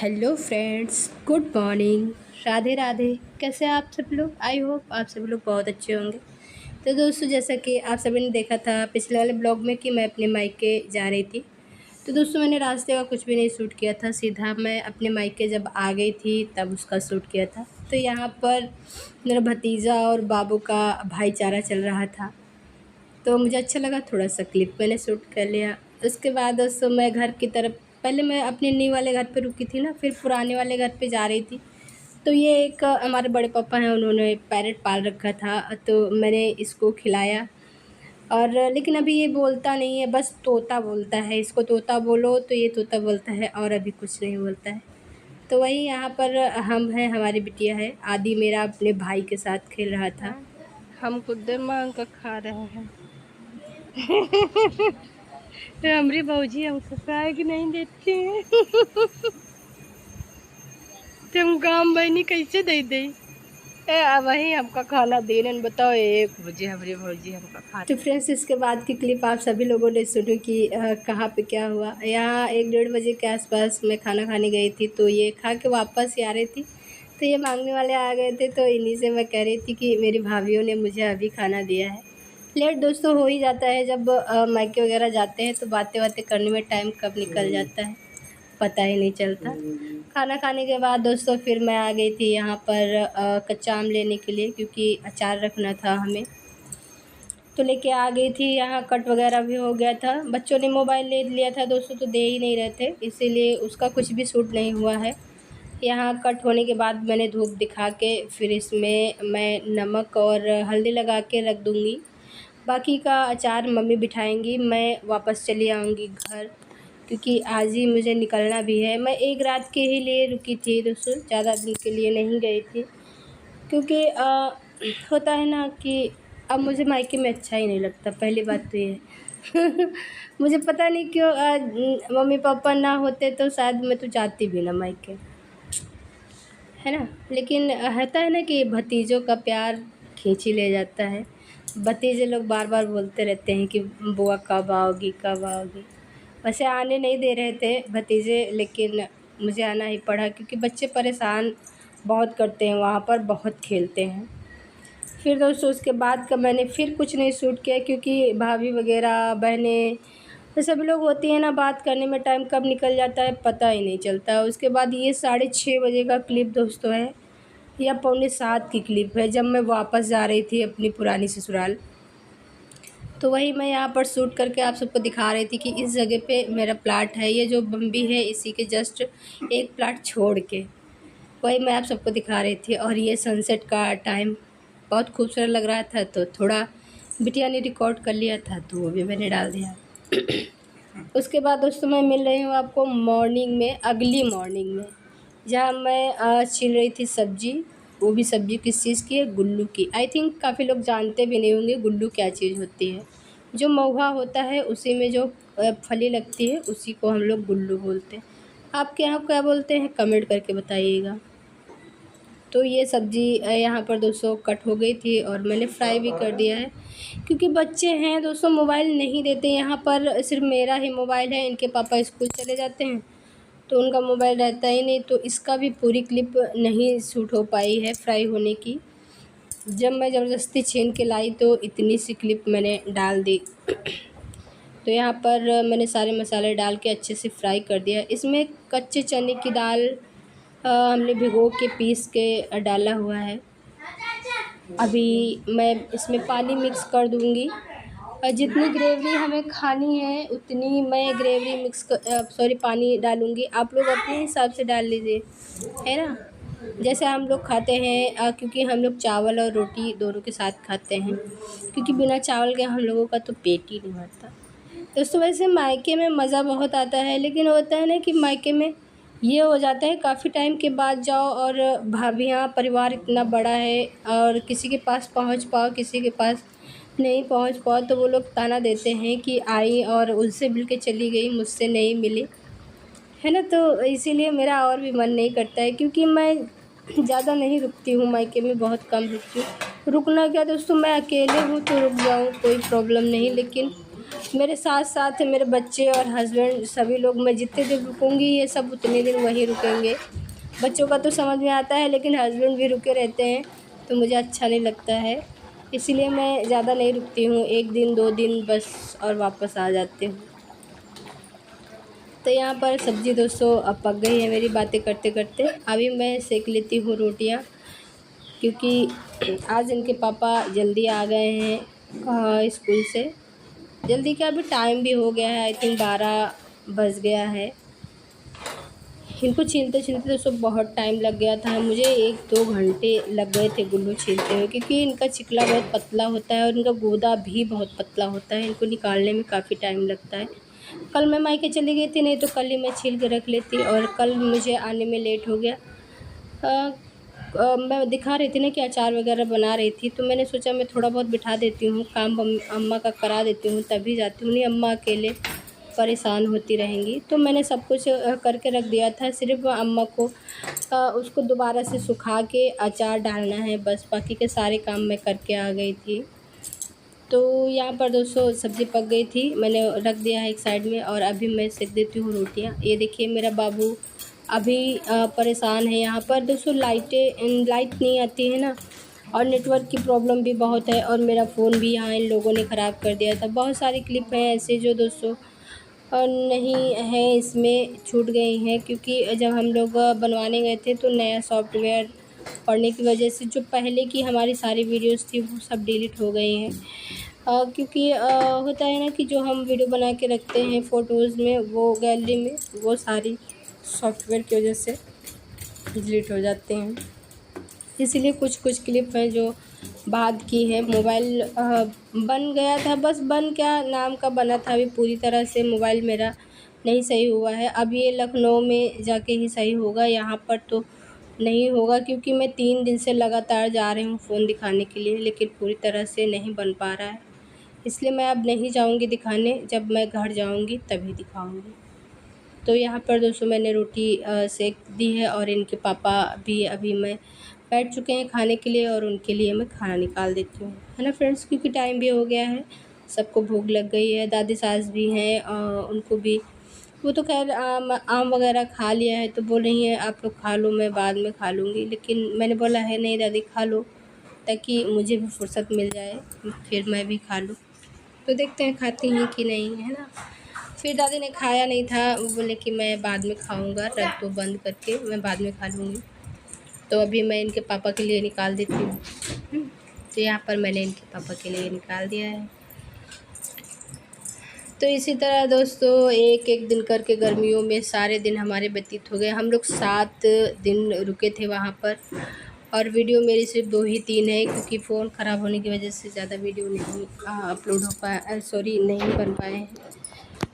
Hello friends, good morning, Radhe Radhe. कैसे हैं आप सब लोग? आई होप आप सभी लोग बहुत अच्छे होंगे। तो दोस्तों, जैसा कि आप सभी ने देखा था पिछले वाले ब्लॉग में कि मैं अपने मायके जा रही थी। तो दोस्तों, मैंने रास्ते का कुछ भी नहीं शूट किया था, सीधा मैं अपने मायके जब आ गई थी तब उसका शूट किया था। तो यहाँ पर मेरा भतीजा और बाबू का भाईचारा चल रहा था, तो मुझे अच्छा लगा, थोड़ा सा क्लिप मैंने शूट कर लिया। उसके बाद दोस्तों मैं घर की तरफ, पहले मैं अपने न्यू वाले घर पे रुकी थी ना, फिर पुराने वाले घर पे जा रही थी। तो ये एक हमारे बड़े पापा हैं, उन्होंने पैरट पाल रखा था, तो मैंने इसको खिलाया। और लेकिन अभी ये बोलता नहीं है, बस तोता बोलता है। इसको तोता बोलो तो ये तोता बोलता है, और अभी कुछ नहीं बोलता है। तो वही यहाँ पर हम हैं, हमारी बिटिया है आदि, मेरा अपने भाई के साथ खेल रहा था। हम खुद मांग कर खा रहे हैं। तो हमारी भौजी हमको खाए कि नहीं देती है। तो हम काम बहनी कैसे दे दे। वही हमका खाना देने बताओ, एक भौजी हमारी भौजी हमका खा। तो फ्रेंड्स, इसके बाद की क्लिप आप सभी लोगों ने सुनी कि कहाँ पे क्या हुआ। यहाँ 1-1:30 बजे के आसपास मैं खाना खाने गई थी, तो ये खा के वापस ही आ रही थी। तो ये मांगने वाले आ गए थे, तो इन्हीं से मैं कह रही थी कि मेरी भाभीयों ने मुझे अभी खाना दिया है। लेट दोस्तों हो ही जाता है, जब मायके वगैरह जाते हैं तो बातें बातें करने में टाइम कब निकल जाता है पता ही नहीं चलता। खाना खाने के बाद दोस्तों फिर मैं आ गई थी यहाँ पर कच्चा आम लेने के लिए, क्योंकि अचार रखना था हमें। तो लेके आ गई थी, यहाँ कट वगैरह भी हो गया था। बच्चों ने मोबाइल ले लिया था दोस्तों, तो दे ही नहीं रहे थे, इसीलिए उसका कुछ भी शूट नहीं हुआ है। यहाँ कट होने के बाद मैंने धूप दिखा के फिर इसमें मैं नमक और हल्दी लगा के रख दूँगी। बाकी का अचार मम्मी बिठाएंगी, मैं वापस चली आऊँगी घर, क्योंकि आज ही मुझे निकलना भी है। मैं एक रात के ही लिए रुकी थी दोस्तों, ज़्यादा दिन के लिए नहीं गई थी, क्योंकि होता है ना कि अब मुझे मायके में अच्छा ही नहीं लगता, पहली बात तो ये है। मुझे पता नहीं क्यों, मम्मी पापा ना होते तो शायद मैं तो जाती भी ना मायके, है ना। लेकिन होता है ना कि भतीजों का प्यार खींच ही ले जाता है। भतीजे लोग बार बार बोलते रहते हैं कि बुआ कब आओगी कब आओगी। वैसे आने नहीं दे रहे थे भतीजे, लेकिन मुझे आना ही पड़ा, क्योंकि बच्चे परेशान बहुत करते हैं वहाँ पर, बहुत खेलते हैं। फिर दोस्तों उसके बाद का मैंने फिर कुछ नहीं शूट किया, क्योंकि भाभी वगैरह बहनें तो सभी लोग होती हैं ना, बात करने में टाइम कब निकल जाता है पता ही नहीं चलता। उसके बाद ये 6:30 बजे का क्लिप दोस्तों है, या 6:45 की क्लिप है, जब मैं वापस जा रही थी अपनी पुरानी ससुराल। तो वही मैं यहाँ पर शूट करके आप सबको दिखा रही थी कि इस जगह पे मेरा प्लाट है, ये जो बम्बी है इसी के जस्ट एक प्लाट छोड़ के, वही मैं आप सबको दिखा रही थी। और ये सनसेट का टाइम बहुत खूबसूरत लग रहा था, तो थोड़ा बिटिया ने रिकॉर्ड कर लिया था, तो वो भी मैंने डाल दिया। उसके बाद दोस्तों मैं मिल रही हूँ आपको मॉर्निंग में, अगली मॉर्निंग में, जहाँ मैं छील रही थी सब्ज़ी। वो भी सब्ज़ी किस चीज़ की है? गुल्लू की। आई थिंक काफ़ी लोग जानते भी नहीं होंगे गुल्लू क्या चीज़ होती है। जो महुआ होता है उसी में जो फली लगती है उसी को हम लोग गुल्लू बोलते हैं। आपके यहाँ क्या बोलते हैं कमेंट करके बताइएगा। तो ये सब्ज़ी यहाँ पर दोस्तों कट हो गई थी, और मैंने फ्राई भी कर दिया है, क्योंकि बच्चे हैं दोस्तों मोबाइल नहीं देते। यहाँ पर सिर्फ मेरा ही मोबाइल है, इनके पापा स्कूल चले जाते हैं तो उनका मोबाइल रहता ही नहीं, तो इसका भी पूरी क्लिप नहीं शूट हो पाई है फ्राई होने की। जब मैं ज़बरदस्ती छीन के लाई तो इतनी सी क्लिप मैंने डाल दी। तो यहाँ पर मैंने सारे मसाले डाल के अच्छे से फ्राई कर दिया। इसमें कच्चे चने की दाल हमने भिगो के पीस के डाला हुआ है। अभी मैं इसमें पानी मिक्स कर दूँगी, और जितनी ग्रेवी हमें खानी है उतनी मैं ग्रेवी पानी डालूँगी। आप लोग अपने हिसाब से डाल लीजिए, है ना, जैसे हम लोग खाते हैं, क्योंकि हम लोग चावल और रोटी दोनों के साथ खाते हैं, क्योंकि बिना चावल के हम लोगों का तो पेट ही नहीं भरता। दोस्तों वैसे मायके में मज़ा बहुत आता है, लेकिन होता है ना कि मायके में ये हो जाता है काफ़ी टाइम के बाद जाओ, और भाभियाँ परिवार इतना बड़ा है, और किसी के पास पहुंच पाओ किसी के पास नहीं पहुंच पाओ, तो वो लोग ताना देते हैं कि आई और उनसे मिल के चली गई, मुझसे नहीं मिली, है ना। तो इसीलिए मेरा और भी मन नहीं करता है, क्योंकि मैं ज़्यादा नहीं रुकती हूँ मायके में, बहुत कम रुकती हूँ। रुकना क्या दोस्तों, मैं अकेले हूँ तो रुक जाऊँ, कोई प्रॉब्लम नहीं, लेकिन मेरे साथ साथ मेरे बच्चे और हस्बैंड सभी लोग, मैं जितने दिन रुकूँगी ये सब उतने दिन वहीं रुकेंगे। बच्चों का तो समझ में आता है, लेकिन हस्बैंड भी रुके रहते हैं तो मुझे अच्छा नहीं लगता है, इसीलिए मैं ज़्यादा नहीं रुकती हूँ, 1 दिन 2 दिन बस और वापस आ जाती हूँ। तो यहाँ पर सब्ज़ी दोस्तों अब पक गई है मेरी बातें करते करते। अभी मैं सेक लेती हूँ रोटियाँ, क्योंकि आज इनके पापा जल्दी आ गए हैं स्कूल से। जल्दी क्या, अभी टाइम भी हो गया है, आई थिंक 12 बज गया है। इनको छीलते-छीलते दोस्तों बहुत टाइम लग गया था, मुझे 1-2 घंटे लग गए थे गुल्लू छीलते हुए, क्योंकि इनका चिकला बहुत पतला होता है और इनका गूदा भी बहुत पतला होता है, इनको निकालने में काफ़ी टाइम लगता है। कल मैं मायके चली गई थी, नहीं तो कल ही मैं छील के रख लेती, और कल मुझे आने में लेट हो गया। मैं दिखा रही थी ना कि अचार वगैरह बना रही थी, तो मैंने सोचा मैं थोड़ा बहुत बिठा देती हूँ, काम अम्मा का करा देती हूँ तभी जाती हूँ, नहीं अम्मा अकेले परेशान होती रहेंगी। तो मैंने सब कुछ करके रख दिया था, सिर्फ अम्मा को उसको दोबारा से सुखा के अचार डालना है बस, बाकी के सारे काम मैं करके आ गई थी। तो यहाँ पर दोस्तों सब्ज़ी पक गई थी, मैंने रख दिया है एक साइड में, और अभी मैं सेक देती हूँ रोटियाँ। ये देखिए मेरा बाबू अभी परेशान है। यहाँ पर दोस्तों लाइट नहीं आती है ना, और नेटवर्क की प्रॉब्लम भी बहुत है, और मेरा फ़ोन भी यहाँ इन लोगों ने ख़राब कर दिया था। बहुत सारी क्लिप हैं ऐसे जो दोस्तों नहीं है, इसमें छूट गई हैं, क्योंकि जब हम लोग बनवाने गए थे तो नया सॉफ्टवेयर पड़ने की वजह से जो पहले की हमारी सारी वीडियोस थी वो सब डिलीट हो गई हैं। क्योंकि होता है ना कि जो हम वीडियो बना के रखते हैं फ़ोटोज़ में, वो गैलरी में, वो सारी सॉफ्टवेयर की वजह से डिलीट हो जाते हैं। इसीलिए कुछ क्लिप हैं जो बाद की है। मोबाइल बन गया था, बस बन क्या नाम का बना था, अभी पूरी तरह से मोबाइल मेरा नहीं सही हुआ है। अब ये लखनऊ में जाके ही सही होगा, यहाँ पर तो नहीं होगा, क्योंकि मैं 3 दिन से लगातार जा रही हूँ फ़ोन दिखाने के लिए, लेकिन पूरी तरह से नहीं बन पा रहा है। इसलिए मैं अब नहीं जाऊँगी दिखाने, जब मैं घर जाऊँगी तभी दिखाऊँगी। तो यहाँ पर दोस्तों मैंने रोटी सेक दी है, और इनके पापा भी अभी मैं बैठ चुके हैं खाने के लिए, और उनके लिए मैं खाना निकाल देती हूँ, है ना फ्रेंड्स, क्योंकि टाइम भी हो गया है, सबको भूख लग गई है। दादी सास भी हैं, उनको भी, वो तो खैर आम वगैरह खा लिया है, तो बोल रही हैं आप लोग खा लो, मैं बाद में खा लूँगी, लेकिन मैंने बोला है नहीं दादी खा लो, ताकि मुझे भी फुर्सत मिल जाए, फिर मैं भी खा लूँ। तो देखते हैं खाती हैं कि नहीं, है ना। फिर दादी ने खाया नहीं था, वो बोले कि मैं बाद में खाऊंगा, रख दो बंद करके, मैं बाद में खा लूँगी। तो अभी मैं इनके पापा के लिए निकाल देती हूँ। तो यहाँ पर मैंने इनके पापा के लिए निकाल दिया है। तो इसी तरह दोस्तों एक एक दिन करके गर्मियों में सारे दिन हमारे व्यतीत हो गए। हम लोग 7 दिन रुके थे वहाँ पर, और वीडियो मेरी सिर्फ 2 ही 3 है, क्योंकि फ़ोन ख़राब होने की वजह से ज़्यादा वीडियो नहीं अपलोड हो पाया, नहीं बन पाए हैं।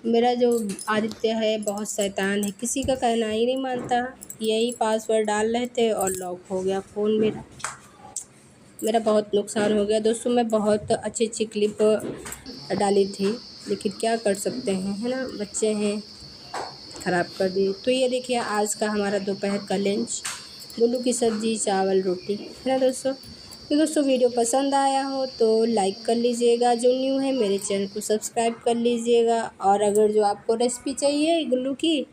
मेरा जो आदित्य है बहुत शैतान है, किसी का कहना ही नहीं मानता। यही पासवर्ड डाल रहे थे और लॉक हो गया फ़ोन मेरा बहुत नुकसान हो गया दोस्तों। मैं बहुत अच्छी क्लिप डाली थी, लेकिन क्या कर सकते हैं, है ना, बच्चे हैं, ख़राब कर दिए। तो ये देखिए आज का हमारा दोपहर का लंच, गुल्लू की सब्ज़ी, चावल, रोटी, है ना दोस्तों। तो दोस्तों वीडियो पसंद आया हो तो लाइक कर लीजिएगा, जो न्यू है मेरे चैनल को सब्सक्राइब कर लीजिएगा, और अगर जो आपको रेसिपी चाहिए गुल्लू की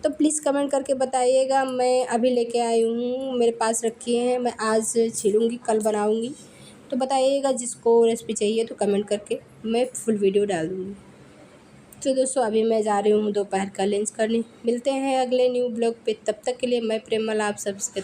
तो प्लीज़ कमेंट करके बताइएगा। मैं अभी लेके आई हूँ, मेरे पास रखी है, मैं आज छीलूँगी, कल बनाऊँगी। तो बताइएगा जिसको रेसिपी चाहिए तो कमेंट करके, मैं फुल वीडियो डाल दूँगी। तो दोस्तों अभी मैं जा रही हूँ दोपहर का लंच करने। मिलते हैं अगले न्यू ब्लॉग पे, तब तक के लिए मैं प्रेमल आप सबसे